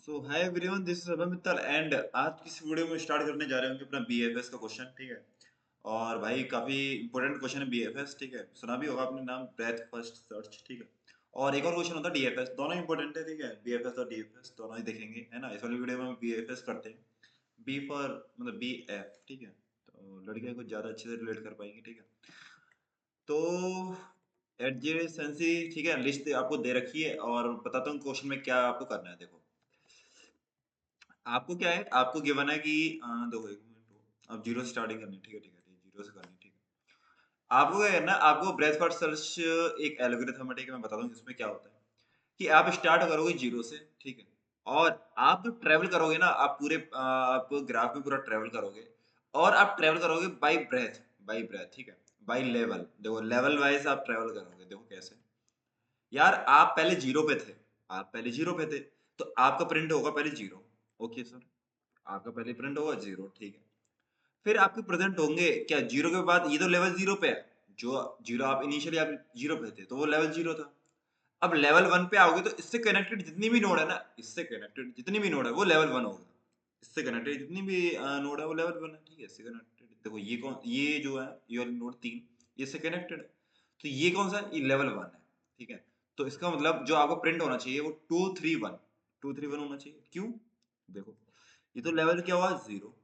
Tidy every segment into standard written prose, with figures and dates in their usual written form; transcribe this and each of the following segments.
So hi everyone, this is Abhay Mittal and आज की इस वीडियो में स्टार्ट करने जा रहे होंगे अपना बीएफएस का क्वेश्चन। ठीक है। और भाई काफी इंपॉर्टेंट क्वेश्चन है बीएफएस। ठीक है, सुना भी होगा आपने नाम ब्रेथ फर्स्ट सर्च। ठीक है। और एक और क्वेश्चन होता है डीएफएस। दोनों इंपॉर्टेंट है। ठीक है, बीएफएस और डीएफएस दोनों ही देखेंगे, है ना। इस वाली वीडियो में हम बीएफएस करते हैं। बी फॉर मतलब बी एफ। ठीक है, तो लड़कियां कुछ ज्यादा अच्छे से रिलेट कर पाएंगी। ठीक है, तो एडजेसेंसी, ठीक है, लिस्ट आपको दे रखी है और बताता हूँ क्वेश्चन में क्या आपको करना है। देखो, आपको क्या है, आपको गिवन है कि देखो एक मिनट, अब जीरो से स्टार्टिंग करनी है। ठीक है, ठीक है, ठीक है, जीरो से करनी है। ठीक है, आपको क्या करना है, आपको ब्रेथ फर्स्ट सर्च एक एल्गोरिथम है। ठीक है, मैं बताता हूँ इसमें क्या होता है कि आप स्टार्ट करोगे जीरो से। ठीक है, और आप जो ट्रेवल करोगे ना, आप पूरे आप ग्राफ में पूरा ट्रेवल करोगे और आप ट्रेवल करोगे बाय ब्रेथ। बाय ब्रेथ, ठीक है, बाय लेवल। देखो लेवल वाइज आप ट्रेवल करोगे। देखो कैसे, यार आप पहले जीरो पे थे। आप पहले जीरो पे थे, तो आपका प्रिंट होगा पहले जीरो। ओके सर, आपका पहले प्रिंट होगा जीरो। ठीक है, फिर आपके प्रेजेंट होंगे क्या जीरो के बाद, ये तो लेवल जीरो पे है। जो जीरो आप इनिशियली आप जीरो पे थे तो वो लेवल जीरो था। अब लेवल वन पे आओगे तो इससे कनेक्टेड जितनी भी नोड है ना, इससे कनेक्टेड जितनी भी नोड है वो लेवल वन होगा। इससे कनेक्टेड जितनी भी नोड है वो लेवल वन है। ठीक है, इससे कनेक्टेड देखो ये कौन, ये जो है ये वाली नोड तीन, ये इससे कनेक्टेड है। तो ये कौन सा है, ये लेवल वन है। ठीक है, तो इसका मतलब जो आपको प्रिंट होना चाहिए वो टू थ्री वन होना चाहिए। क्यों, देखो ये तो लेवल क्या हुआ जीरो,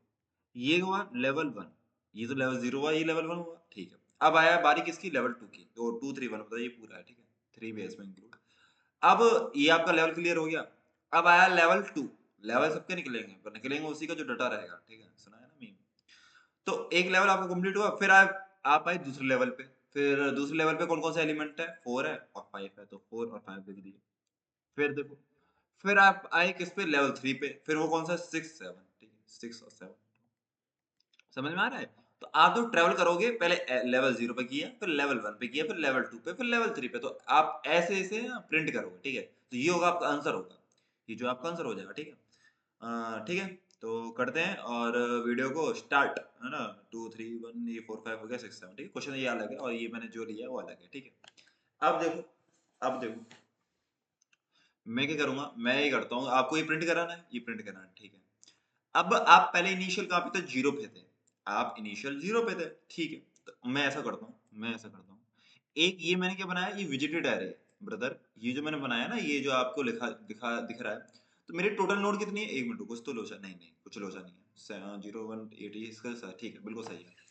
ये हुआ लेवल वन, ये तो लेवल जीरो हुआ, ये लेवल वन हुआ। ठीक है, अब आया बारी किसकी, लेवल टू की। तो टू थ्री वन बताइए, ये पूरा है। ठीक है, थ्री भी है इसमें इंक्लूड। अब ये आपका लेवल क्लियर हो गया। अब आया लेवल टू। लेवल सबके निकलेंगे पर निकलेंगे उसी का जो डाटा रहेगा। ठीक है, सुना है ना मीम। तो एक लेवल आपका कंप्लीट हुआ, फिर आप आए दूसरे लेवल पे। फिर दूसरे लेवल पे कौन कौन सा एलिमेंट है, फोर है और फाइव है, तो फोर और फाइव लिख दिए। फिर देखो, फिर आप आए किस पे, लेवल थ्री पे। फिर वो कौन सा, सिक्स सेवन। ठीक है, सिक्स और सेवन। समझ में आ रहा है। तो आप जो ट्रेवल करोगे, पहले लेवल जीरो पे किया, फिर लेवल वन पे किया, फिर लेवल टू पे, फिर लेवल थ्री पे, तो आप ऐसे ऐसे प्रिंट करोगे। ठीक है, तो ये होगा आपका आंसर होगा, ये जो आपका आंसर हो जाएगा। ठीक है, ठीक है, तो करते हैं और वीडियो को स्टार्ट, है ना। टू थ्री वन, ये फोर फाइव हो गया, सिक्स सेवन। ठीक है, क्वेश्चन ये अलग है और ये मैंने जो लिया है वो अलग है। ठीक है, अब देखो, अब देखो मैं क्या करूंगा, मैं ये करता हूँ, आपको ये प्रिंट कराना है, ये प्रिंट कराना है। ठीक है, अब आप पहले इनिशियल कहाँ पे थे, जीरो पे थे। आप इनिशियल जीरो पे थे। ठीक है, तो मैं ऐसा करता हूँ, एक ये मैंने क्या बनाया, ये विजिटेड एरे। ब्रदर ये जो मैंने बनाया ना, ये जो आपको लिखा दिखा दिख रहा है, तो मेरी टोटल नोड कितनी है, एक मिनट, कुछ तो लोचा नहीं, नहीं कुछ लोचा नहीं है, जीरो वन एटी इसका ठीक है, बिल्कुल सही है।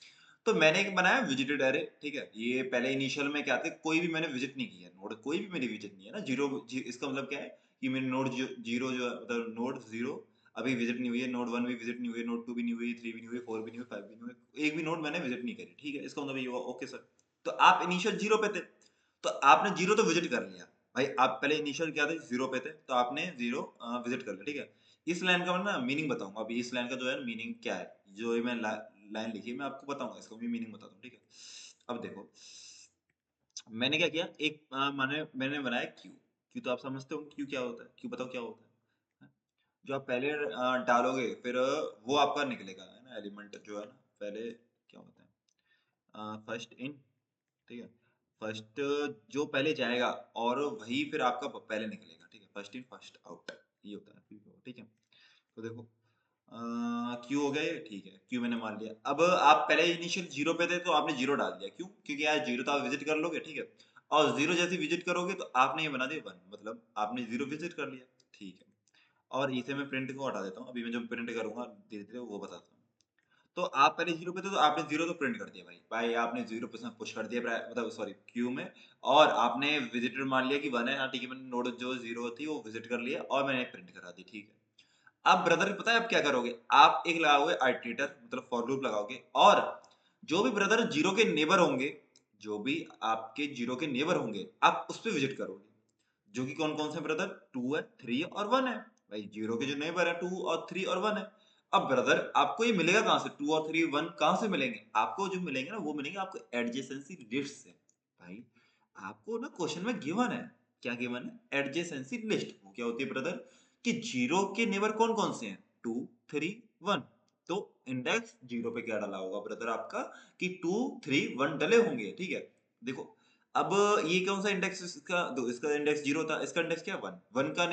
तो मैंने एक बनाया विजिटेड एरे। ठीक है, ये पहले इनिशियल में क्या थे, कोई भी मैंने विजिट नहीं किया नोड, कोई भी मेरी विजिट नहीं है ना। जीरो इसका मतलब क्या है कि मेरी नोड जीरो जो है, मतलब नोड जीरो अभी विजिट नहीं हुई है, नोड वन भी विजिट नहीं हुई है, नोड टू भी नहीं हुई, थ्री भी नहीं हुई, फोर भी नहीं हुई, फाइव भी नहीं हुई, एक भी नोड मैंने विजिट नहीं करी। ठीक है, इसका मतलब ये हुआ ओके सर। तो आप इनिशियल जीरो पे थे, तो आपने जीरो तो विजिट कर लिया। भाई आप पहले इनिशियल क्या थे, जीरो पे थे, तो आपने जीरो विजिट कर लिया। ठीक है, इस लाइन का मैं ना मीनिंग बताऊंगा अभी, इस लाइन का जो है मीनिंग क्या है, जो ये मैं लाइन लिखी है, मैं आपको बताऊंगा, इसका भी मीनिंग बताता हूँ। ठीक है, अब देखो मैंने क्या किया, एक मैंने मैंने बनाया क्यू। क्यू तो आप समझते हो क्यू क्या होता है, क्यू बताओ क्या होता है। हाँ? जो आप पहले डालोगे, फिर वो आपका निकलेगा, है ना, एलिमेंट जो है ना, पहले क्या होता है, फर्स्ट इन। ठीक है, फर्स्ट जो पहले जाएगा और वही फिर आपका पहले निकलेगा। ठीक है, फर्स्ट इन फर्स्ट आउट, ये होता है। ठीक है, तो देखो क्यू हो गया ये। ठीक है, क्यू मैंने मान लिया। अब आप पहले इनिशियल जीरो पे थे तो आपने जीरो डाल दिया, क्यों, क्योंकि यार जीरो तो आप विजिट कर लोगे। ठीक है, और जीरो जैसे विजिट करोगे तो आपने ये बना दिया वन, मतलब आपने जीरो विजिट कर लिया। ठीक है, और इसे मैं प्रिंट को हटा देता हूँ, अभी मैं जो प्रिंट करूंगा धीरे धीरे वो बताता हूँ। तो आप पहले जीरो पे थे तो आपने जीरो तो प्रिंट कर दिया, भाई भाई आपने जीरो पे पुश कर दिया, मतलब सॉरी क्यू में। और आपने विजिटर मान लिया कि वन है, हाँ ठीक है, मैंने नोड जो जीरो थी वो विजिट कर लिया और मैंने प्रिंट करा दी। ठीक है, अब ब्रदर पता है आप क्या करोगे, आप एक लगाओगे आइटरेटर, मतलब फॉर लूप लगाओगे, और जो भी ब्रदर जीरो के नेबर होंगे, जो भी आपके जीरो के नेबर होंगे, आप उस पर विजिट करोगे। जो कि कौन कौन से ब्रदर, टू है, थ्री और वन है। भाई जीरो के जो नेबर है टू और थ्री और वन है। अब ब्रदर आपको ये मिलेगा कहां से, टू और थ्री वन कहां से मिलेंगे, आपको जो मिलेंगे ना वो मिलेंगे आपको एडजेसेंसी लिस्ट से। भाई आपको ना क्वेश्चन में गिवन है, क्या गिवन है, एडजेसेंसी लिस्ट। वो क्या होती है ब्रदर, कि जीरो के नेबर कौन कौन से हैं, टू थ्री वन। तो इंडेक्स जीरो पे क्या डाला होगा ब्रदर आपका, कि टू थ्री वन डले होंगे। ठीक है, देखो अब ये कौन-सा इंडेक्स इसका इंडेक्स 0 था, इसका इंडेक्स क्या है 1, 1 का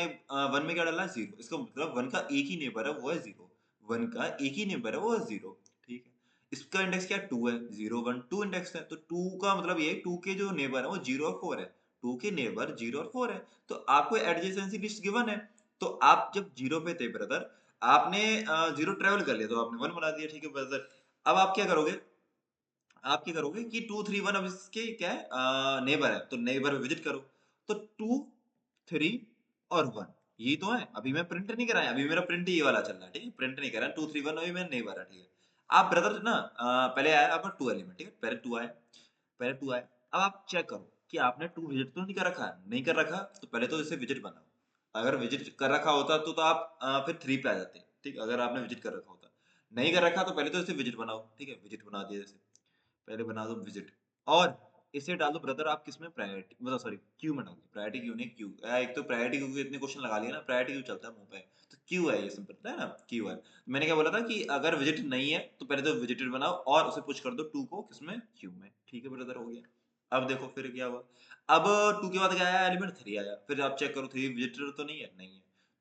1 में क्या डाला है 0, इसका मतलब 1 का एक ही नेबर है वो है 0, 1 का एक ही नेबर है वो है 0, ठीक है। इसका इंडेक्स क्या है 2 है, 0, 1, 2 इंडेक्स है, तो 2 का मतलब ये है 2 के जो नेबर है वो 0 और 4 है, 2 के नेबर 0 और 4 है, तो आपको एडजेसेंसी लिस्ट गिवन है, तो आप जब 0 पे थे ब्रदर, आपने 0 ट्रैवल कर लिया तो आपने 1 बना दिया, ठीक है ब्रदर। अब आप क्या करोगे? आप क्या करोगे कि 2, 3, 1 अब इसके क्या है नेबर है, तो नेबर पे विजिट करो। तो 2, 3 और 1 ये तो है। अभी मैं प्रिंट नहीं कराया, अभी मेरा प्रिंट ये वाला चल रहा है, ठीक है? प्रिंट नहीं करा 2, 3, 1 अभी मेरा नेबर है, ठीक है? आप ब्रदर ना पहले आया आपका 2 एलिमेंट, ठीक है? पहले 2 आया, पहले 2 आया। अब आप चेक करो कि आपने 2 विजिट तो नहीं कर रखा है, नहीं कर रखा तो पहले तो इसे विजिट बनाओ। अगर विजिट कर रखा होता तो आप फिर 3 पे आ जाते, ठीक है? अगर आपने विजिट कर रखा होता। नहीं कर रखा तो पहले तो इसे विजिट बनाओ, ठीक है? विजिट बना दिया जैसे। पहले बना दो विजिट और इसे डाल दो ब्रदर आप किसमें प्रायोरिटी मतलब सॉरी क्यू में डाल दो प्रायोरिटी क्यू नहीं क्यू एक तो प्रायोरिटी क्यू के इतने क्वेश्चन लगा लिया ना प्रायोरिटी क्यू चलता है मुंह पे तो क्यू है ये सिंपल है ना क्यू है मैंने क्या बोला था कि अगर विजिट नहीं है तो पहले तो विजिटेड बनाओ और उसे पुश कर दो टू को किसमें क्यू में ठीक है ब्रदर हो गया अब देखो फिर क्या हुआ अब टू के बाद क्या आया एलिमेंट थ्री आया फिर आप चेक करो थ्री विजिटेड तो नहीं है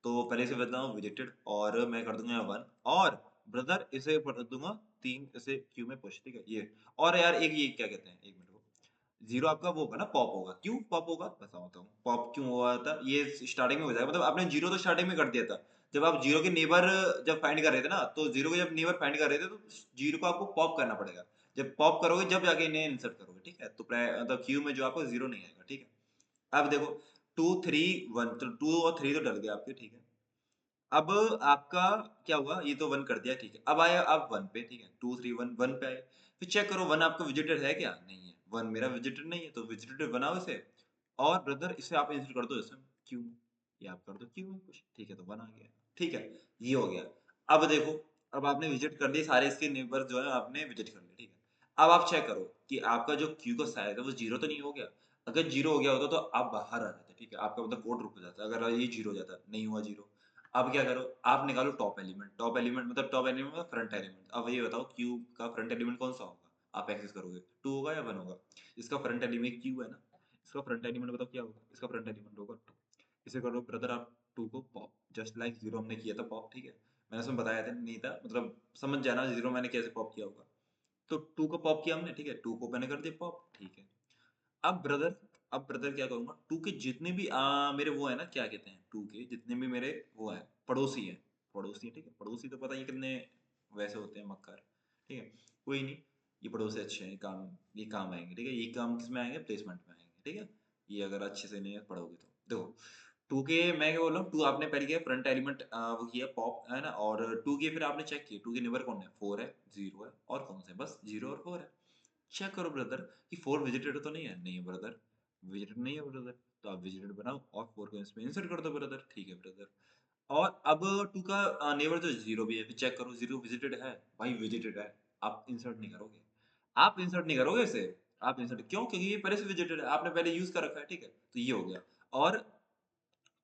तो पहले से बताऊं विजिटेड और मैं कर दूंगा वन और ब्रदर इसे कर दूंगा तीन इसे क्यू में पुश ठीक है ये और यार एक ये क्या कहते हैं एक मिनट को जीरो आपका वो होगा ना पॉप होगा क्यों पॉप होगा बताता हूँ पॉप क्यों हुआ था ये स्टार्टिंग में हो जाएगा मतलब आपने जीरो तो स्टार्टिंग में कर दिया था जब आप जीरो के नेबर जब फाइंड कर रहे थे ना तो जीरो के जब नेबर फाइंड कर रहे थे तो जीरो को आपको पॉप करना पड़ेगा जब पॉप करोगे जब जाके इन्हें इंसर्ट करोगे ठीक है तो मतलब क्यू में जो आपको जीरो नहीं आएगा ठीक है अब देखो टू थ्री वन तो टू और थ्री तो डल गया आपके ठीक है अब आपका क्या हुआ ये तो वन कर दिया ठीक है अब आया आप वन पे ठीक है टू थ्री वन वन पे आए फिर चेक करो वन आपका विजिटेड है क्या नहीं है वन मेरा विजिटेड नहीं है तो विजिटेड बनाओ इसे और ब्रदर इसे आप इंसर्ट कर दो इसमें क्यों ये आप कर दो क्यों है कुछ ठीक है तो वन आ गया ठीक है ये हो गया अब देखो अब आपने विजिट कर दिए सारे इसके नेबर जो है आपने विजिट कर लिए ठीक है अब आप चेक करो कि आपका जो क्यू का साइज है वो जीरो तो नहीं हो गया अगर जीरो हो गया होता तो आप बाहर आ जाते ठीक है आपका मतलब कोड रुक जाता अगर ये जीरो हो जाता नहीं हुआ जीरो अब क्या करो आप निकालो टॉप एलिमेंट मतलब टॉप एलिमेंट मतलब फ्रंट एलिमेंट अब ये बताओ क्यूब का फ्रंट एलिमेंट कौन सा होगा आप एक्सेस करोगे टू होगा या वन होगा इसका फ्रंट एलिमेंट क्यू है ना इसका फ्रंट एलिमेंट बताओ क्या होगा इसका फ्रंट एलिमेंट होगा टू इसे करो ब्रदर आप टू को पॉप जस्ट लाइक जीरो हमने किया था पॉप ठीक है मैंने उसमें बताया था नहीं था मतलब समझ जाना जीरो मैंने कैसे पॉप किया होगा तो टू को पॉप किया हमने ठीक है टू को मैंने कर दिया पॉप ठीक है अब ब्रदर क्या करूंगा टू के जितने भी मेरे वो है ना क्या कहते हैं टू के जितने भी मेरे वो है पड़ोसी है ठीक है पड़ोसी तो पता ही कितने वैसे होते हैं मक्कार ठीक है कोई नहीं ये पड़ोसी अच्छे हैं ये काम आएंगे ठीक है ये काम किस में आएंगे प्लेसमेंट में आएंगे ठीक है ये अगर अच्छे से नहीं पढ़ोगे तो देखो टू के मैं क्या बोल रहा हूँ टू आपने पहले किया फ्रंट एलिमेंट वो किया पॉप है ना और टू के फिर आपने चेक किया टू के नेबर कौन है फोर है जीरो है और कौन से बस जीरो और फोर है चेक करो ब्रदर कि फोर विजिटेड तो नहीं है ब्रदर विजिटेड नहीं है ब्रदर तो आप विजिटेड बनाओ और फोर को इसमें इंसर्ट कर दो ब्रदर ठीक है ब्रदर और अब टू का नेबर जो जीरो भी है फिर चेक करो जीरो विजिटेड है भाई विजिटेड है आप इंसर्ट नहीं करोगे आप इंसर्ट नहीं करोगे इसे आप इंसर्ट क्यों क्योंकि ये पहले से विजिटेड है आपने पहले यूज कर रखा है ठीक है तो ये हो गया और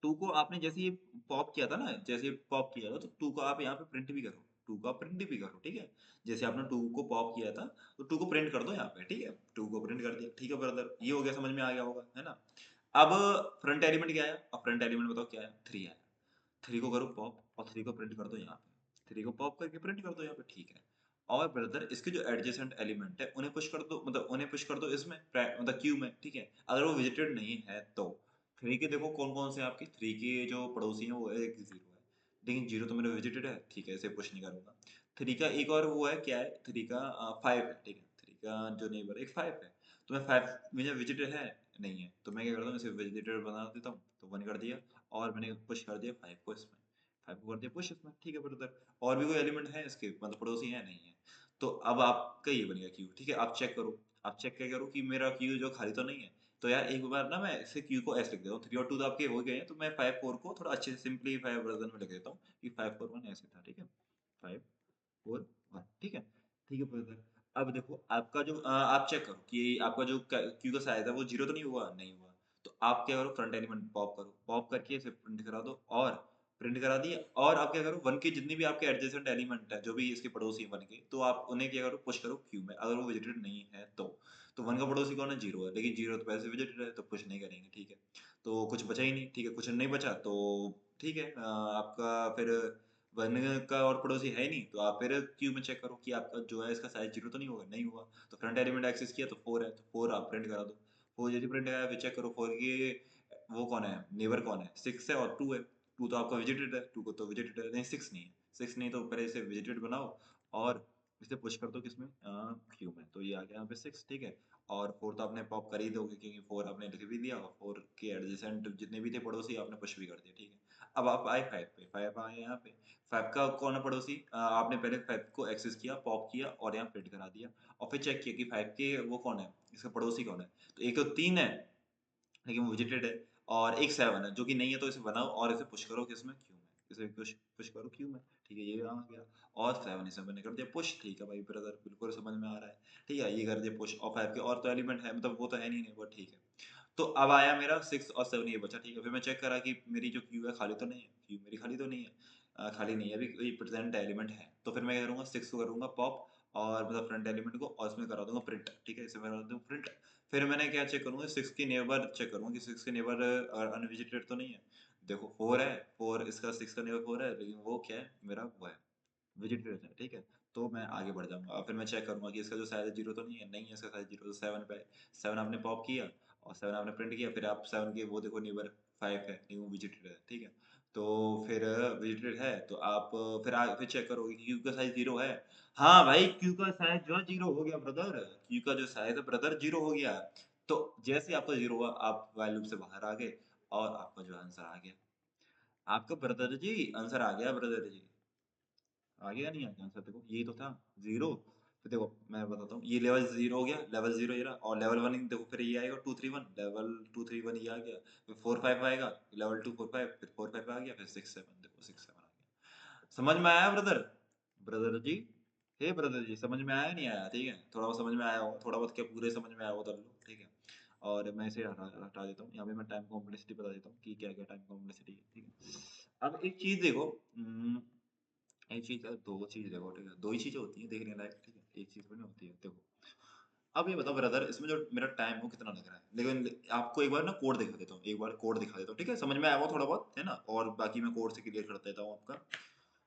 टू को आपने जैसे ये पॉप किया था ना जैसे पॉप किया था तो टू को आप यहाँ पे प्रिंट भी करो टू को आप प्रिंट भी करो ठीक है जैसे आपने टू को पॉप किया था तो टू को प्रिंट कर दो यहाँ पे ठीक है टू को प्रिंट कर दिया ठीक है ब्रदर ये हो गया समझ में आ गया होगा है ना अब फ्रंट एलिमेंट क्या आया अब फ्रंट एलिमेंट बताओ क्या आया थ्री आया थ्री को करो पॉप और थ्री को प्रिंट कर दो यहाँ पे थ्री को पॉप करके प्रिंट कर दो यहाँ पे ठीक है और ब्रदर इसके जो एडजेसेंट एलिमेंट है उन्हें पुश कर दो मतलब उन्हें पुश कर दो इसमें मतलब क्यू में ठीक है अगर वो विजिटेड नहीं है तो थ्री के देखो कौन कौन से आपके थ्री के जो पड़ोसी हैं वो है एक जीरो है लेकिन जीरो तो मेरा विजिटेड है ठीक है इसे पुश नहीं करूंगा थ्री का एक और वो है क्या है थ्री का फाइव है ठीक है थ्री का जो नेबर एक फाइव है तो मैं फाइव मुझे विजिटेड है नहीं है तो मैं क्या करता हूँ इसे विजिटेड बना देता हूँ तो वन कर दिया और मैंने पुश कर दिया फाइव को इसमें फाइव को कर दिया पुश इसमें ठीक है ब्रदर और भी कोई एलिमेंट है इसके मतलब पड़ोसी है नहीं है तो अब आपका ये बन गया क्यू ठीक है आप चेक क्या करो कि मेरा क्यू जो खाली तो नहीं है तो यार एक बार ना मैं इसे क्यू को ऐसे लिख देता हूँ थ्री और टू तो आपके हो गए हैं तो मैं फाइव फोर को थोड़ा अच्छे से सिंपलीफाई वर्जन में लिख देता हूँ कि फाइव फोर वन ऐसे था ठीक है फाइव फोर वन ठीक है ब्रदर अब देखो आपका जो आप चेक करो कि आपका जो क्यू का साइज है वो जीरो तो नहीं हुआ तो आप क्या करो फ्रंट एलिमेंट पॉप करो पॉप करके इसे प्रिंट करा दो और प्रिंट करा दिया। और आप क्या करो, 1 के जितने भी आपके एडजेसेंट एलिमेंट है, जो भी इसके पड़ोसी हैं 1 के, तो आप उन्हें क्या करो, पुश करो क्यू में, अगर वो विजिटेड नहीं है तो 1 का पड़ोसी कौन है, 0 है, लेकिन 0 तो वैसे विजिटेड है तो पुश नहीं करेंगे, ठीक है। तो कुछ बचा ही नहीं, ठीक है, कुछ नहीं बचा तो ठीक है, आपका फिर 1 का और पड़ोसी है ही नहीं, तो आप फिर क्यू में चेक करो कि आपका जो है इसका साइज 0 तो नहीं होगा, नहीं हुआ, तो फ्रंट एलिमेंट एक्सेस किया तो 4 है, तो 4 आप प्रिंट करा दो। 4 यदि प्रिंट आया फिर चेक करो 4 के वो कौन है, नेबर कौन है, 6 है और 2 है। 2 तो आपका विजिटेड है, 2 को तो विजिटेड है, नहीं 6 नहीं है, 6 नहीं, तो पहले इसे विजिटेड बनाओ और इसे पुश कर दो किसमें, क्यू में, तो ये आ गया यहाँ पे 6, ठीक है। और 4 तो आपने पॉप कर ही दोगे क्योंकि 4 आपने लिख भी दिया, और 4 के एडजेसेंट जितने भी थे पड़ोसी आपने पुश भी कर दिया, ठीक है। अब आप आए 5 पे, 5 आए यहाँ पे, 5 का कौन है पड़ोसी, आपने पहले 5 को एक्सेस किया, पॉप किया और यहाँ प्रिंट करा दिया, और फिर चेक किया कि 5 के वो कौन है, इसका पड़ोसी कौन है, तो एक तो 3 है लेकिन वो विजिटेड है, और एक 7 है जो कि नहीं है, तो इसे बनाओ और इसे पुश करो किसमें, क्यू में, इसे पुश पुश करो क्यू में, ठीक है, ये आ गया। और 7 इसे मैंने कर दिया पुश, ठीक है भाई ब्रदर, बिल्कुल समझ में आ रहा है, ठीक है, ये कर दिया पुश, और 5 के और तो एलिमेंट है, मतलब वो तो है नहीं वो, ठीक है। तो अब आया मेरा 6 और 7 ये बचा, ठीक है, फिर मैं चेक करा कि मेरी जो क्यू है खाली तो नहीं है, क्यू मेरी खाली तो नहीं है, खाली नहीं है, अभी कोई प्रेजेंट एलिमेंट है, तो फिर मैं क्या करूँगा, 6 को करूँगा पॉप, और मतलब फ्रंट एलिमेंट को, और इसमें करा दूंगा प्रिंट, ठीक है, इसे मैं करा दूंगा प्रिंट। फिर मैंने क्या चेक करूंगा, 6 की नेबर चेक करूंगा कि 6 के नेबर अनविजिटेड तो नहीं है। देखो 4 है, 4 इसका 6 का नेबर 4 है, लेकिन वो क्या है, मेरा वो है विजिटेड है, ठीक है। तो मैं आगे बढ़ जाऊंगा, और फिर मैं चेक करूंगा कि इसका जो साइज है 0 तो नहीं है, नहीं है इसका साइज 0, तो 7 पे 7 आपने पॉप किया और 7 आपने प्रिंट किया, फिर आप 7 के वो देखो नेबर 5 है, नहीं वो विजिटेड है, ठीक है। तो फिर विजिटेड है तो आप फिर चेक करोगे कि क्यू का साइज 0 है। हाँ भाई, क्यू का साइज जो है 0 हो गया ब्रदर, क्यू का जो साइज है ब्रदर 0 हो गया। तो जैसे ही आपका 0 हुआ, आप वाइल लूप से बाहर आ गए, और आपका जो आंसर आ गया, आपका ब्रदर जी आंसर आ गया ब्रदर जी, आ गया नहीं आ गया आंसर, देखो यही तो था 0। फिर देखो मैं बताता हूँ, ये लेवल 0 हो गया, लेवल 0 ये रहा, और लेवल 1 देखो फिर ये आएगा 2 3 1, लेवल 2 3 1 ये आ गया, फिर 4 5 आएगा, लेवल 2 4 5, फिर 4 5 आ गया, फिर 6 7, देखो 6 7 आ गया। समझ में आया ब्रदर, ब्रदर जी, हे ब्रदर जी, समझ में आया नहीं आया, ठीक है, थोड़ा बहुत समझ में आया हो, थोड़ा बहुत क्या पूरे समझ में आया हो तो लो, ठीक है। और मैं इसे हटा देता हूँ, यहाँ पे मैं टाइम कॉम्प्लेक्सिटी बता देता हूँ कि क्या क्या टाइम कॉम्प्लेक्सिटी है, ठीक है। अब एक चीज देखो, एक चीज है, दो चीज देखो, ठीक है, दो ही चीजें होती हैं देखने लायक, ठीक है, एक चीज भी नहीं होती है, देखो। अब ये बताओ ब्रदर, इसमें जो मेरा टाइम हो कितना लग रहा है, लेकिन आपको एक बार ना कोड दिखा देता हूँ, एक बार कोड दिखा देता हूँ, ठीक है, समझ में आया वो थोड़ा बहुत है ना, और बाकी मैं कोड से क्लियर कर देता हूँ आपका।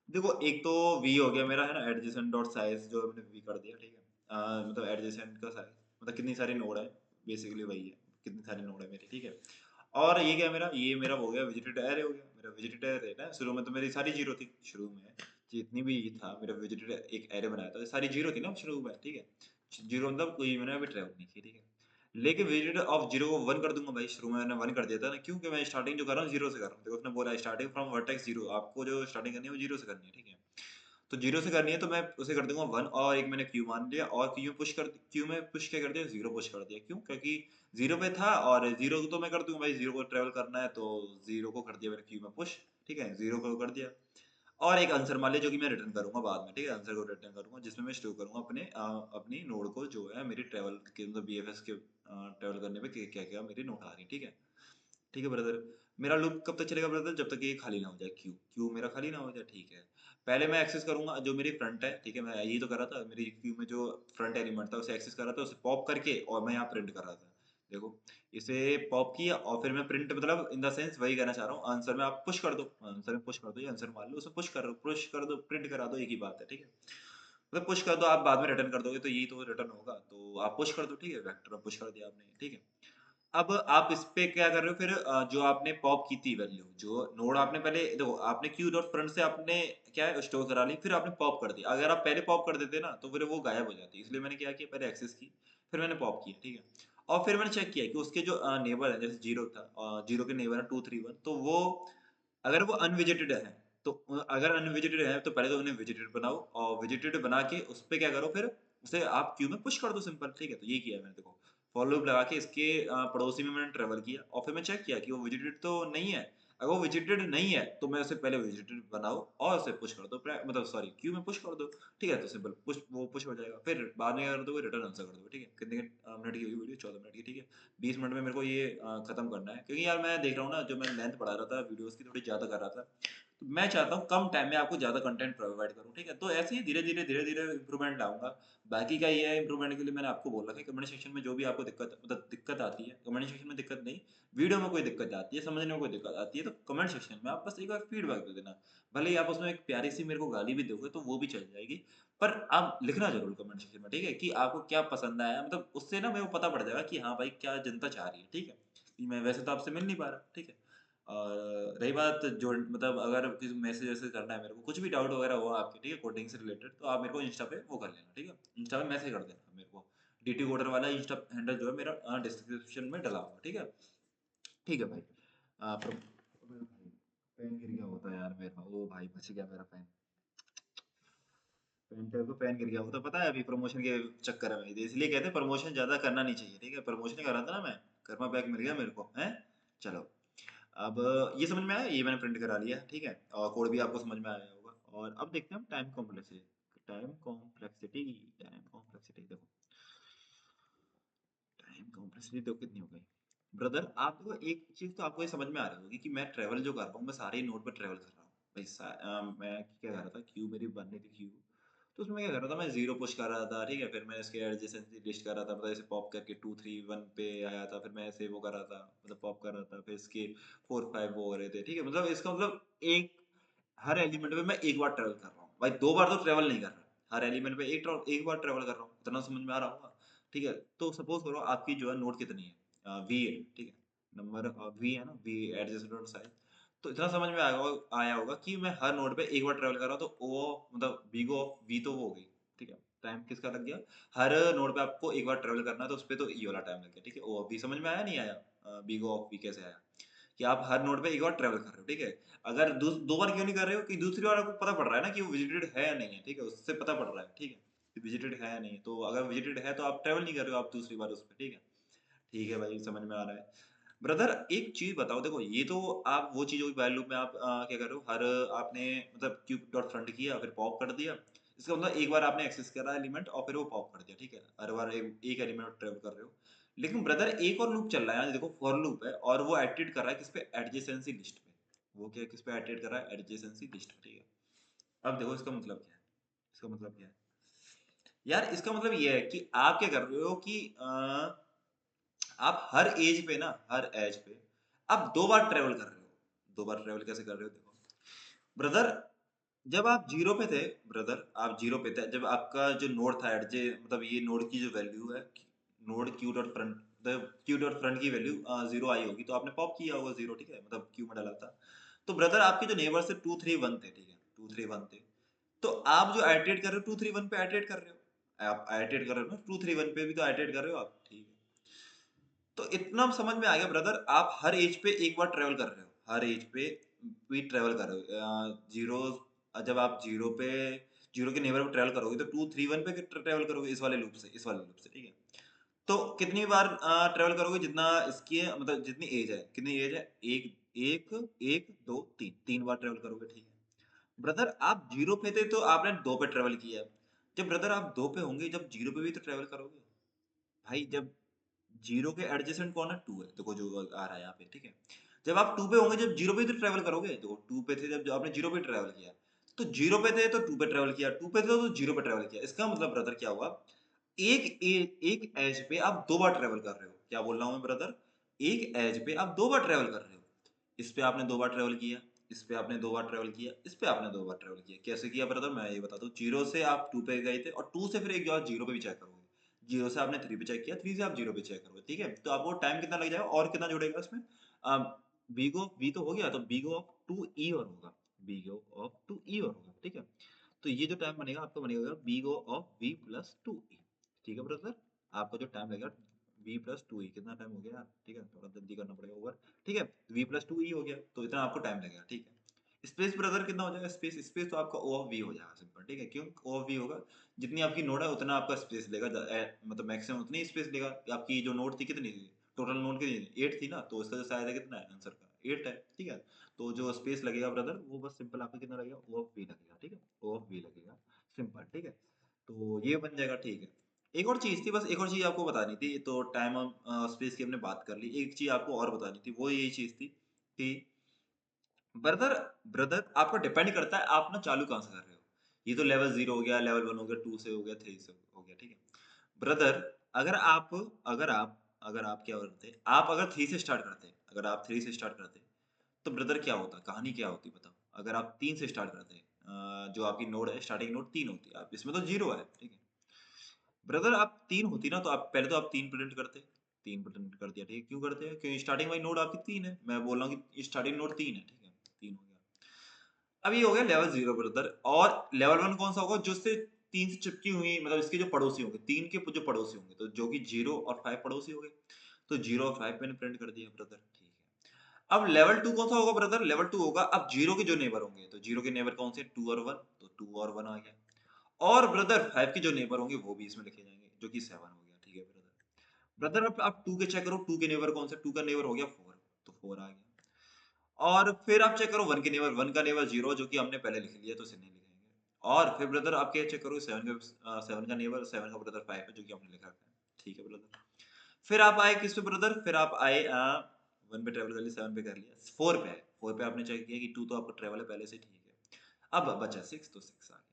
देखो एक तो वी हो गया मेरा, है ना, एडजेसेंट डॉट साइज जो मैंने वी कर दिया, ठीक है, मतलब एडजेसेंट का साइज, मतलब कितनी सारी नोड है, बेसिकली वही है, कितनी सारी नोड है मेरी, ठीक है। और ये क्या मेरा, ये मेरा हो गया विजिटेड एरे, हो गया मेरा विजिटेड एरे ना, शुरू में तो मेरी सारी जीरो थी, शुरू में जितनी भी था मेरा विजिटेड एक एरे बनाया था, सारी जीरो थी ना शुरू में, ठीक है, जीरो मतलब कोई मैंने अभी ट्रैवल नहीं की, ठीक है। लेकिन विजिटेड ऑफ जीरो को 1 कर दूंगा भाई, शुरू में मैंने 1 कर दिया था ना, क्योंकि मैं स्टार्टिंग जो कर रहा हूँ 0 से कर रहा हूँ, देखो उसने बोला स्टार्टिंग फ्रॉम वर्टेक्स 0, आपको जो स्टार्टिंग करनी है वो 0 से करनी है, ठीक है। तो 0 से करनी है, तो मैं उसे कर दूंगा 1, और एक मैंने क्यू मान लिया, और क्यू में पुश क्या कर दिया, 0 पुश कर दिया, क्यों, क्योंकि 0 पे था, और 0 तो मैं कर दूंगा भाई, 0 को ट्रेवल करना है, तो 0 को कर दिया मैंने क्यू में पुश, ठीक है, 0 को कर दिया। और एक आंसर मान लिया जो कि मैं रिटर्न करूंगा बाद में, ठीक है, आंसर को रिटर्न करूंगा जिसमें मैं स्टोर करूंगा अपनी नोड को, जो है मेरी ट्रेवल के मतलब बीएफएस के ट्रेवल करने में क्या क्या मेरी नोड आ रही है, ठीक है। ठीक है ब्रदर, मेरा लूप कब तक चलेगा ब्रदर, जब तक ये खाली ना हो जाए, क्यू क्यू मेरा खाली ना हो जाए, ठीक है। पहले मैं एक्सेस करूंगा जो मेरी फ्रंट है, ठीक है, मैं यही तो कर रहा था, मेरी क्यू में जो फ्रंट एलिमेंट था उसे एक्सेस कर रहा था, उसे पॉप करके, और मैं यहाँ प्रिंट कर रहा था, देखो इसे पॉप किया, और फिर मैं प्रिंट मतलब इन द सेंस वही कहना चाह रहा हूँ, आंसर में आप पुश कर दो, आंसर में पुश कर दो, ये आंसर मान लो, उसे पुश कर दो, प्रिंट करा दो, एक ही बात है, ठीक है। मतलब पुश कर दो, आप बाद में रिटर्न कर दोगे तो यही तो रिटर्न होगा, तो आप पुश कर दो, ठीक है, वेक्टर में पुश कर दिया आपने, ठीक है। अब आप इस पे क्या कर रहे हो फिर, जो आपने पॉप की थी वैल्यू, जो नोड आपने पहले देखो, आपने क्यू डॉट फ्रंट से आपने क्या है स्टोर करा ली, फिर आपने पॉप कर दिया, अगर आप पहले पॉप कर देते ना तो फिर वो गायब हो जाती, इसलिए मैंने क्या किया, पहले एक्सेस की, फिर मैंने पॉप किया, ठीक है। और फिर मैंने चेक किया कि उसके जो नेबर है, जैसे 0 था, 0 के नेबर है 2 3 1, तो वो अगर वो अनविजिटेड है, तो अगर अनविजिटेड है तो पहले तो उन्हें विजिटेड बनाओ, और विजिटेड बना के उस पे क्या करो, फिर उसे आप क्यू में पुश कर दो, सिंपल, ठीक है। तो ये किया मैंने, देखो फॉर लूप लगा के इसके पड़ोसी में मैंने ट्रेवल किया, और फिर मैं चेक किया कि वो विजिटेड तो नहीं है, अगर वो विजिटेड नहीं है तो मैं उसे पहले विजिटेड बनाओ और उसे पुश कर दो, मतलब सॉरी क्यू में पुश कर दो, ठीक है, तो सिंपल पुश, वो पुश हो जाएगा, फिर बाद में क्या कर दो, रिटर्न आंसर कर दो, ठीक है। कितने मिनट की होगी वीडियो, 14 मिनट की, ठीक है। 20 मिनट में मेरे को ये खत्म करना है, क्योंकि यार मैं देख रहा हूँ ना, जो मैं लेंथ बढ़ा रहा था वीडियोस की थोड़ी ज्यादा कर रहा था, तो मैं चाहता हूँ कम टाइम में आपको ज़्यादा कंटेंट प्रोवाइड करूँ, ठीक है? तो ऐसे ही धीरे-धीरे इम्प्रूवमेंट लाऊँगा। बाकी का ये है इम्प्रूवमेंट के लिए मैंने आपको बोला था कमेंट सेक्शन में जो भी आपको दिक्कत आती है, कमेंट सेक्शन में दिक्कत नहीं, वीडियो में कोई दिक्कत आती है, समझने में कोई दिक्कत आती है तो कमेंट सेक्शन में आप बस एक बार फीडबैक दे देना। भले ही आप उसमें एक प्यारी-सी मेरे को गाली भी दोगे तो वो भी चल जाएगी, पर आप लिखना ज़रूर कमेंट सेक्शन में, ठीक है? कि आपको क्या पसंद आया मतलब उससे ना मेरे को पता पड़ जाएगा कि हाँ भाई, क्या जनता चाह रही है, ठीक है? कि मैं वैसे तो आपसे मिल नहीं पा रहा, ठीक है? और रही बात जो मतलब अगर किसी मैसेज वैसेज करना है मेरे को, कुछ भी डाउट वगैरह हुआ आपके, ठीक है? कोडिंग से रिलेटेड तो आप मेरे को इंस्टा पे वो कर लेना, ठीक है? इंस्टा पे मैसेज कर देना मेरे को। डीटी कोडर वाला इंस्टा हैंडल जो है मेरा डिस्क्रिप्शन में डला हुआ, ठीक है? ठीक है भाई। अबे भाई, पेन गिर गया होता यार मेरा। ओ भाई बच गया मेरा पेन। पेन गिर गया होता, पता है अभी प्रमोशन के चक्कर में, इसलिए कहते हैं प्रमोशन ज्यादा करना नहीं चाहिए, ठीक है? प्रमोशन कर रहा था ना मैं, कर्मा बैग मिल गया मेरे को, हैं? चलो। अब ये समझ में आया, ये मैंने प्रिंट करा लिया, ठीक है? और कोड भी आपको समझ में आया होगा। और अब देखते हैं हम टाइम कॉम्प्लेक्सिटी देखो। टाइम कॉम्प्लेक्सिटी देखो कितनी हो गई। ब्रदर आप देखो, एक चीज तो आपको ये समझ में आ रही होगी कि मैं ट्रेवल जो कर रहा हूँ, मैं सारे नोड पर ट्रेवल कर रहा हूँ भाई। मैं क्या कर रहा था, क्यू मेरी बननी थी क्यू, तो उसमें क्या कर रहा था, मैं जीरो पुश कर रहा था, ठीक है? फिर मैं इसके एडजेसेंसी लिस्ट कर रहा था, मतलब ऐसे पॉप करके 2 3 1 पे आया था, फिर मैं ऐसे वो कर रहा था, मतलब पॉप कर रहा था, फिर इसके 4 5 वो हो रहे थे, ठीक है? मतलब इसका मतलब एक हर एलिमेंट पे मैं एक बार ट्रेवल कर रहा हूँ भाई, 2 बार तो ट्रेवल नहीं कर रहा, हर एलिमेंट पे एक बार ट्रेवल कर रहा हूँ, इतना समझ में आ रहा होगा, ठीक है? तो सपोज करो आपकी जो है नोड कितनी है, वी है, ठीक है? नंबर वी है ना, वी एडजेसेंट नोड साइज। तो इतना समझ में आया होगा कि मैं हर नोड पे एक बार ट्रेवल कर रहा हूँ, तो ओ मतलब वी गो ऑफ वी तो वो हो गई, ठीक है? टाइम किसका लग गया, हर नोड पे आपको एक बार ट्रेवल करना है तो उस पे तो ई वाला टाइम लग गया, ठीक है? ओ वी समझ में आया नहीं आया, वी गो ऑफ वी कैसे आया, कि आप हर नोड पे एक बार ट्रेवल कर रहे हो, ठीक है? अगर 2 बार क्यों नहीं कर रहे हो, कि दूसरी बार आपको पता पड़ रहा है ना कि वो विजिटेड है या नहीं है, ठीक है? उससे पता पड़ रहा है, ठीक है? कि विजिटेड है या नहीं है, तो अगर विजिटेड है तो आप ट्रेवल नहीं कर रहे हो आप दूसरी बार उस पे, ठीक है? ठीक है भाई, समझ में आ रहा है। ब्रदर एक चीज बताओ, देखो ये तो आप वो चीज होगी व्हाइल लूप में आप क्या कर रहे हो, हर आपने मतलब क्यूब डॉट फ्रंट किया, फिर पॉप कर दिया, इसका मतलब एक बार आपने एक्सेस करा एलिमेंट और फिर वो पॉप कर दिया, ठीक है? हर बार एक एलिमेंट ट्रेवल कर रहे हो। लेकिन ब्रदर एक और लूप चल रहा है यहाँ, देखो फॉर लूप है, और वो एडिट कर रहा है किस पे, एडजेसेंसी लिस्ट पे। वो क्या किस पे एडिट कर रहा है, एडजेसेंसी लिस्ट पे, ठीक है? अब देखो इसका मतलब क्या है, इसका मतलब क्या है यार, इसका मतलब ये है कि आप क्या कर रहे हो कि आप हर एज पे ना, हर एज पे आप 2 बार ट्रेवल कर रहे हो। 2 बार ट्रेवल कैसे कर रहे हो, देखो ब्रदर, जब आप जीरो पे थे, ब्रदर आप जीरो पे थे, जब आपका जो नोड था एडजे, मतलब ये नोड की जो वैल्यू है, node Q dot front, Q dot front की वैल्यू जीरो आई होगी, तो आपने पॉप किया होगा जीरो, ठीक है? मतलब क्यू में डाला था। तो ब्रदर आपके जो नेबर्स थे 2 3 1 थे, ठीक है? 2 3 1 थे। तो आप जो आइटरेट कर रहे हो 2 3 1 पे आइटरेट कर रहे हो, आप आइटरेट कर रहे हो ना 2 3 1 पे भी तो आइटरेट कर रहे हो आप, ठीक है? तो इतना समझ में आ गया ब्रदर, आप हर एज पे एक बार ट्रेवल कर रहे हो, हर एज पे भी ट्रेवल कर रहे हो। जीरो, जब आप जीरो पे, जीरो के नेबर पे ट्रेवल करोगे तो 2 3 1 पे ट्रेवल करोगे, इस वाले लूप से, इस वाले लूप से, ठीक है? तो कितनी बार ट्रेवल करोगे, जितना इसकी है, मतलब जितनी एज है, कितनी एज है, एक एक एक दो तीन, 3 बार ट्रेवल करोगे, ठीक है? ब्रदर आप जीरो पे थे तो आपने 2 पे ट्रेवल किया। जब ब्रदर आप 2 पे होंगे, जब जीरो पे भी तो ट्रेवल करोगे भाई। जब जीरो के एडजेसेंट कौन है, टू है, देखो जो आ रहा है यहाँ पे, ठीक है? जब आप टू पे होंगे, जब जीरो पे तो ट्रेवल करोगे, देखो टू पे थे जब आपने जीरो पे ट्रेवल किया, तो जीरो पे थे तो टू पे ट्रेवल किया, टू पे थे तो जीरो पे ट्रेवल किया। इसका मतलब ब्रदर क्या हुआ, एक एज पे आप 2 बार ट्रेवल कर रहे हो। क्या बोल रहा हूँ मैं ब्रदर, एक एज पे आप 2 बार ट्रेवल कर रहे हो। इस पे आपने 2 बार ट्रेवल किया, इस पे आपने 2 बार ट्रेवल किया, इस पे आपने 2 बार ट्रेवल किया। कैसे किया ब्रदर, मैं ये बता दूं, जीरो से आप टू पे गए थे, और टू से फिर एक बार जीरो पे भी चेक करोगे, जीरो से आपने थ्री पे चेक किया, थ्री से आप जीरो पे चेक करोगे, ठीक है? तो आपको टाइम कितना लग जाएगा, और कितना जुड़ेगा इसमें, बीगो वी तो हो गया, तो बीगो ऑफ टू ई और होगा, बीगो ऑफ टू ई और होगा, ठीक है? तो ये जो टाइम बनेगा आपका बनेगा बीगो ऑफ वी प्लस टू ई, ठीक है ब्रदर? आपका जो टाइम लगेगा वी प्लस टू ई, कितना टाइम हो गया यार, ठीक है? थोड़ा जल्दी करना पड़ेगा ओवर, ठीक है? वी प्लस टू ई हो गया, तो इतना आपको टाइम लगेगा, ठीक है? स्पेस ब्रदर कितना हो जाएगा, स्पेस स्पेस तो आपका ओ ऑफ वी हो जाएगा, सिंपल, ठीक है? क्यों ओ ऑफ वी होगा, जितनी आपकी नोड है उतना आपका स्पेस लेगा, मतलब मैक्सिमम उतनी स्पेस लेगा। आपकी जो नोड थी कितनी थी, टोटल नोड कितनी थी, 8 थी ना, तो इसका जो शायद है कितना है आंसर का, 8 है, ठीक है? तो जो स्पेस लगेगा ब्रदर, वो बस सिंपल आपका कितना लगेगा, ओ ऑफ वी लगेगा, ठीक है? ओ ऑफ वी लगेगा, सिंपल, ठीक है? तो ये बन जाएगा, ठीक है? एक और चीज थी, बस एक और चीज आपको बतानी थी, तो टाइम और स्पेस की हमने बात कर ली, एक चीज आपको और बतानी थी, वो यही चीज थी कि ब्रदर ब्रदर आपको डिपेंड करता है आप ना चालू कहाँ से कर रहे हो। ये तो लेवल 0 हो गया, लेवल 1 हो गया, 2 से हो गया, 3 से हो गया, ठीक है? ब्रदर अगर आप अगर आप अगर आप क्या करते, आप अगर 3 से स्टार्ट करते, अगर आप 3 से स्टार्ट करते, तो ब्रदर क्या होता? कहानी क्या होती बताओ? अगर आप 3 से स्टार्ट करते जो आपकी नोड है, स्टार्टिंग नोड 3 होती है, आप इसमें तो 0 है, ठीक है? ब्रदर आप 3 होती ना तो आप पहले तो आप 3 प्रिंट करते, 3 प्रिंट कर दिया, ठीक है? क्यों करते हैं? क्योंकि स्टार्टिंग वाली नोड आपकी 3 है। मैं बोल रहा हूँ कि स्टार्टिंग नोड 3 है, ठीक है? 3 हो गया। अब ये हो गया लेवल 0 ब्रदर और लेवल 1 कौन-सा होगा? जो इससे 3 से चिपकी हुई मतलब इसके जो पड़ोसी होंगे, 3 के जो पड़ोसी होंगे, तो जो कि 0 और 5 पड़ोसी हो गए। तो 0 और 5 मैंने प्रिंट कर दिया ब्रदर, ठीक है। अब लेवल 2 कौन-सा होगा ब्रदर? लेवल 2 होगा अब 0 के जो नेबर होंगे, तो 0 के नेबर कौन से? 2 और 1 तो 2 और 1 आ गया। और ब्रदर 5 के जो नेबर होंगे वो भी इसमें लिखे जाएँगे, जो कि 7 हो गया, ठीक है ब्रदर। ब्रदर अब आप 2 के चेक करो, 2 के नेबर कौन से? 2 का नेबर हो गया 4 तो 4 आ गया। और फिर आप चेक करो 1 के नेबर 1 का नेबर 0 जो कि हमने पहले लिख लिया तो इसे नहीं लिखेंगे। और फिर ब्रदर आप क्या चेक करो 7 का नेबर 7 का ब्रदर 5 है जो कि हमने लिखा है। ठीक है ब्रदर। फिर आप आए किस पे ब्रदर? फिर आप आए 1 पे ट्रैवल कर लिया, 7 पे कर लिया, 4 पे आए। 4 पे आपने चेक किया कि 2 तो आपका ट्रैवल है पहले से ठीक है। अब बचा 6 तो 6 आ गया।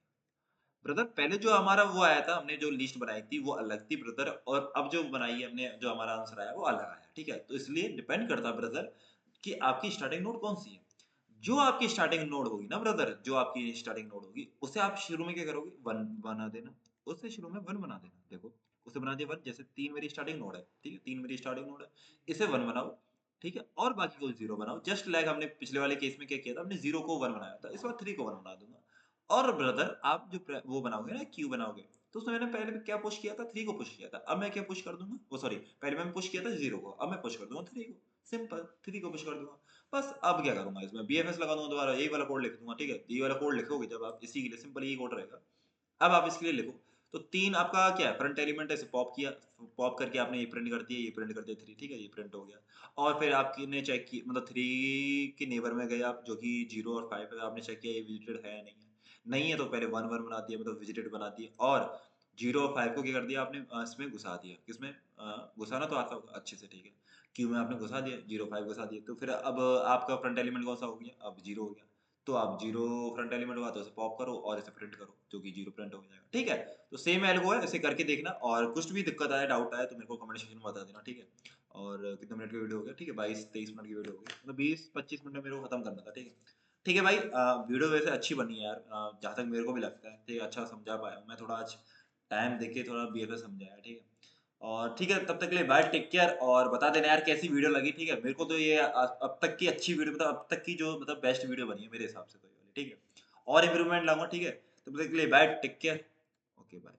ब्रदर पहले जो हमारा वो आया था, हमने जो लिस्ट बनाई थी वो अलग थी ब्रदर और अब जो बनाई है हमने जो हमारा आंसर आया वो अलग आया, ठीक है? तो इसलिए डिपेंड करता है ब्रदर कि आपकी स्टार्टिंग नोड कौन-सी है। जो आपकी स्टार्टिंग नोड होगी ना ब्रदर, जो आपकी स्टार्टिंग नोड होगी, उसे आप शुरू में क्या करोगे 1 बना देना। उसे शुरू में 1 बना देना। देखो, उसे बना दिया 1 जैसे 3 मेरी स्टार्टिंग नोड है, ठीक है? 3 मेरी स्टार्टिंग नोड है, इसे 1 बनाओ, ठीक है? और बाकी को 0 बनाओ। जस्ट लाइक हमने पिछले वाले केस में क्या किया था, हमने 0 को 1 बनाया था, इस बार 3 को 1 बना दूँगा। और ब्रदर आप जो वो बनाओगे ना क्यू बनाओगे, तो उसमें मैंने पहले क्या पुश किया था 3 को पुश किया था। अब मैं क्या पुश कर दूँगा वो सॉरी पहले मैंने पुश किया था 0 को, अब मैं पुश कर दूँगा 3 को। सिंपल 3 को पुश कर दूँगा। बस अब क्या करूँगा इसमें बीएफएस लगा दूँगा दोबारा यही वाला कोड लिख दूँगा, ठीक है? यही वाला कोड लिखोगे जब आप इसी के लिए सिंपल यही कोड रहेगा। अब आप इसके लिए लिखो, तो 3 आपका क्या है फ्रंट एलिमेंट है इसे पॉप किया, पॉप करके आपने ये प्रिंट कर दिया, ये प्रिंट कर दिया 3 ठीक है? ये प्रिंट हो गया। और फिर आपने चेक की मतलब 3 के नेबर में गए आप जो कि 0 और 5 है, आपने चेक किया ये विजिटेड है या नहीं है। नहीं है तो पहले 1 1 बना दिया मतलब विजिटेड बना दिए और 0 और 5 को क्या कर दिया आपने इसमें घुसा दिया। किसमें? घुसाना तो आता होगा अच्छे से ठीक है। क्यू में आपने घुसा दिया, 0 5 घुसा दिया। तो फिर अब आपका फ्रंट एलिमेंट कौन-सा हो गया? अब 0 हो गया। तो आप 0 फ्रंट एलिमेंट हुआ तो इसे पॉप करो और इसे प्रिंट करो, जो कि 0 प्रिंट हो जाएगा, ठीक है? तो सेम एल्गो है, इसे करके देखना और कुछ भी दिक्कत आए, डाउट आए तो मेरे को कमेंट सेक्शन में बता देना, ठीक है? और कितने मिनट की वीडियो हो गया? ठीक है, 22-23 मिनट की वीडियो हो गई। मतलब 20-25 मिनट में मेरे को खत्म करना था, ठीक है? ठीक है भाई वीडियो वैसे अच्छी बनी है यार जहाँ तक मेरे को भी लगता है, ठीक है? अच्छा समझा पाया हूँ मैं थोड़ा आज टाइम देके थोड़ा बीएफएस समझाया, ठीक है? और ठीक है तब तक के लिए बाय टेक केयर और बता देना यार कैसी वीडियो लगी, ठीक है? मेरे को तो ये अब तक की अच्छी वीडियो मतलब अब तक की जो मतलब बेस्ट वीडियो बनी है मेरे हिसाब से तो ये वाली, ठीक है? और इम्प्रूवमेंट लाऊँगा, ठीक है? तब तक के लिए bye take care, okay bye.